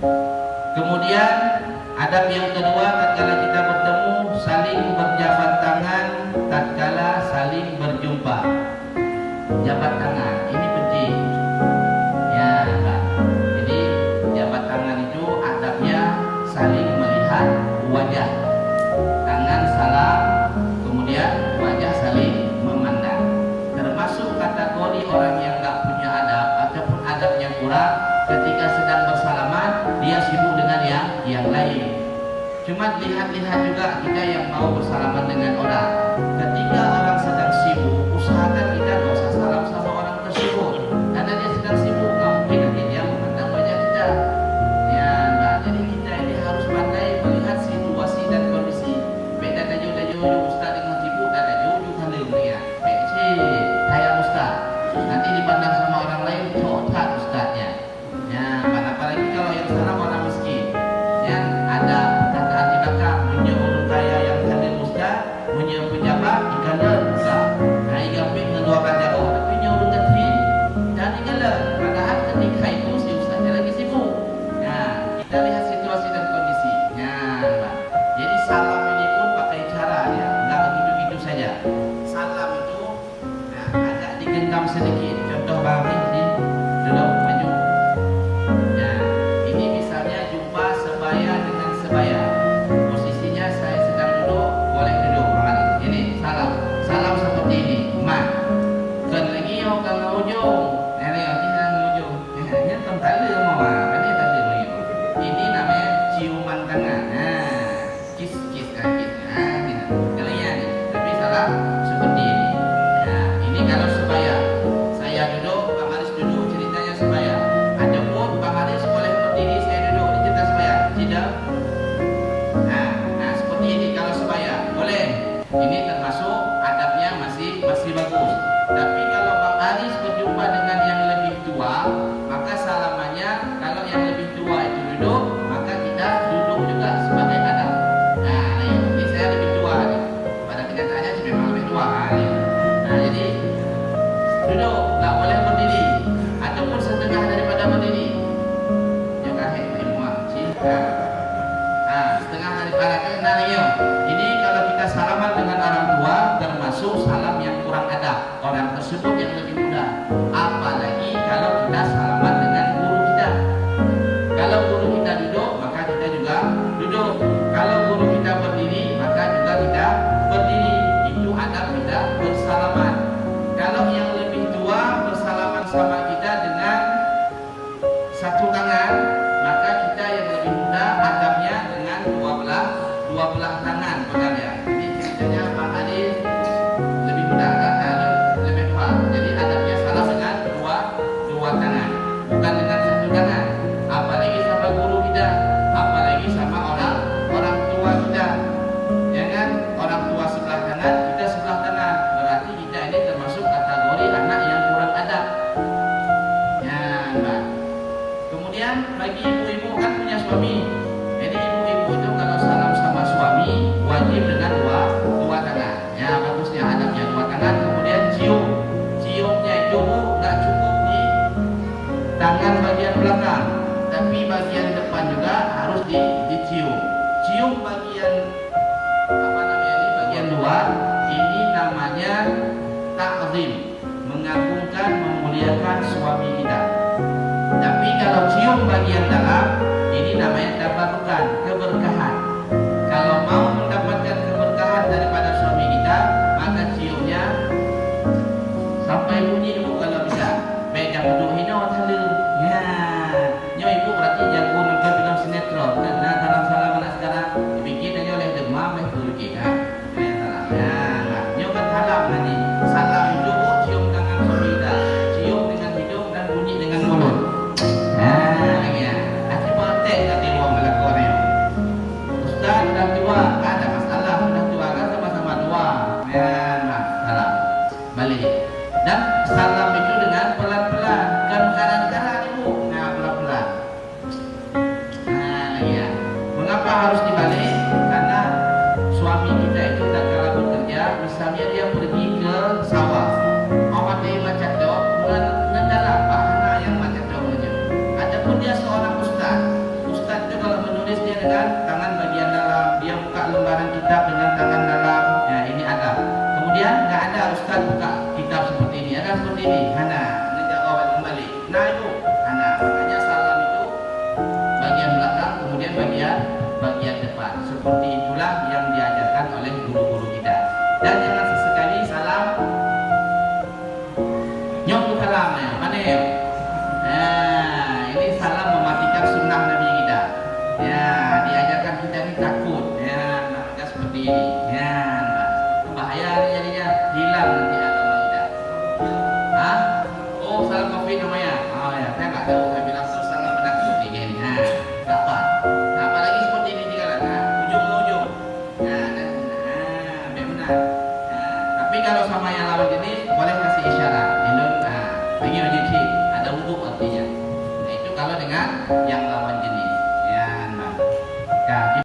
Kemudian adab yang kedua, tatkala kita bertemu saling berjabat tangan, tatkala saling berjumpa. Jabat tangan ini penting. Ya, Pak. Jadi jabat tangan itu adabnya saling melihat wajah. Tangan salam, kemudian wajah saling memandang. Termasuk kategori orang yang nggak punya adab ataupun adabnya kurang, ketika sedang bersalaman dia sibuk dengan yang lain. Cuma lihat-lihat juga kita yang mau bersalaman dengan orang. Ketika orang sedang sibuk, usahakan kita nggak usah salam sama orang tersebut, karena dia sedang sibuk, nggak mungkin nanti dia memandang wajah kita. Ya, nah, jadi kita ini harus pandai melihat situasi dan kondisi. Beda daju ustaz dengan sibuk, ada daju halim dia. Beci, saya ustaz. Nanti dipandang sama orang lain, coba ustaznya. Ya, apalagi kalau yang salam orang miskin, yang ada perkataan di belakang, punya orang kaya yang halim ustaz, punya pejabat dikala ustaz. Nah, igamping dengan dua jauh, tapi punya orang kecil dan dikala. Padahal ketika itu si ustaznya lagi sibuk. Nah, kita lihat situasi dan kondisi. Ya, Pak. Jadi salam ini pun pakai cara ya, nggak begitu-begitu saja. Salam itu agak digenggam sedikit. Contoh Bang ini duduk maju. Ya, ini misalnya jumpa sebaya dengan sebaya. Posisinya saya sedang duduk, boleh duduk Bang. Ini salam. Salam seperti ini. Mat. Kan lagi yang kang ujung. Ini yang kita ujung. Ini tempat lu mau apa nih tadi lagi. Ini namanya ciuman tangan. Nah, kiss kaki. Nah, gitu. Kalian nih. Tapi salam seperti ini. Nah, ini kalau sebaya. Saya duduk, Bang Aris duduk, ceritanya sebaya. Adapun Bang Aris boleh berdiri, saya duduk, cerita sebaya. Tidak. Nah, seperti ini kalau sebaya. Boleh. Ini termasuk adabnya masih bagus. Tapi kalau Bang Aris berjumpa dengan yang lebih tua, maka salamannya kalau yang lebih tua itu duduk, maka kita duduk juga sebagai adab. Nah, ini saya lebih tua nih. Pada kenyataannya sih memang lebih tua. Nah, jadi duduk, nggak boleh berdiri, ataupun setengah daripada berdiri. Jangan hektimuah, cinta. Nah, setengah daripada kenalnya. Ini kalau kita salaman dengan orang tua, termasuk salam yang kurang adab. Orang tersebut yang lebih muda. Apalagi kalau kita salaman dengan guru kita. Kalau guru kita duduk, maka kita juga duduk. Kalau guru kita berdiri, maka juga kita berdiri. Itu adab kita bersalaman. Kalau yang lebih tua bersalaman sama kita dengan satu tangan, maka kita yang lebih muda adabnya dengan dua belah tangan, ya. Jadi ceritanya Pak Adil lebih muda kan, lebih tua. Jadi adabnya salam dengan dua tangan, bukan dengan satu tangan. Apalagi sama guru kita, apalagi sama orang tua kita. Jangan orang tua sebelah kanan, kita sebelah kanan. Berarti kita ini termasuk kategori anak yang kurang adab. Ya, Mbak. Kemudian bagi ibu-ibu kan punya suami. Jadi ibu-ibu itu kalau salam sama suami wajib dengan dua tangan. Ya, bagusnya adabnya dua tangan. Kemudian ciumnya itu nggak cukup di tangan bagian belakang, tapi bagian depan juga harus dicium. Cium bagian bagian luar ini namanya ta'zim, mengagungkan, memuliakan suami kita. Tapi kalau cium bagian dalam ini namanya tabarukan, keberkahan. Kalau mau mendapatkan keberkahan daripada suami kita, maka ciumnya sampai bunyi dulu kalau bisa. Beda duduk hino thalu. Ya, ibu berarti jago nonton film sinetron. Nah, dalam salam anak sekarang dibikin aja oleh demam turki kita. Nah, nyoba salam nanti. Salam itu cium tangan suami kita, cium dengan hidung dan bunyi dengan mulut. Nah, ya. Asyik botek tadi ruang melakukannya. Ustaz sudah tua, ada masalah, sudah tua kan sama-sama tua. Nah, salam. Balik. Dan salam itu dengan pelan-pelan, kan kanan-kanan ibu. Nah, pelan-pelan. Nah, ya. Mengapa harus dibalik? Karena suami kita itu tak kalah bekerja, misalnya dia pergi ke sawah. Awak dia macam dok, ngendala apa? Yang macam dok aja. Adapun dia seorang ustaz dengan tangan bagian dalam. Dia buka lembaran kitab dengan tangan dalam. Ya, ini adab. Kemudian nggak ada ustaz buka kitab seperti ini. Ada seperti ini. Hana, menjawab kembali. Nah itu, hana. Makanya salam itu bagian belakang, kemudian bagian depan. Seperti itulah yang diajarkan oleh guru-guru kita.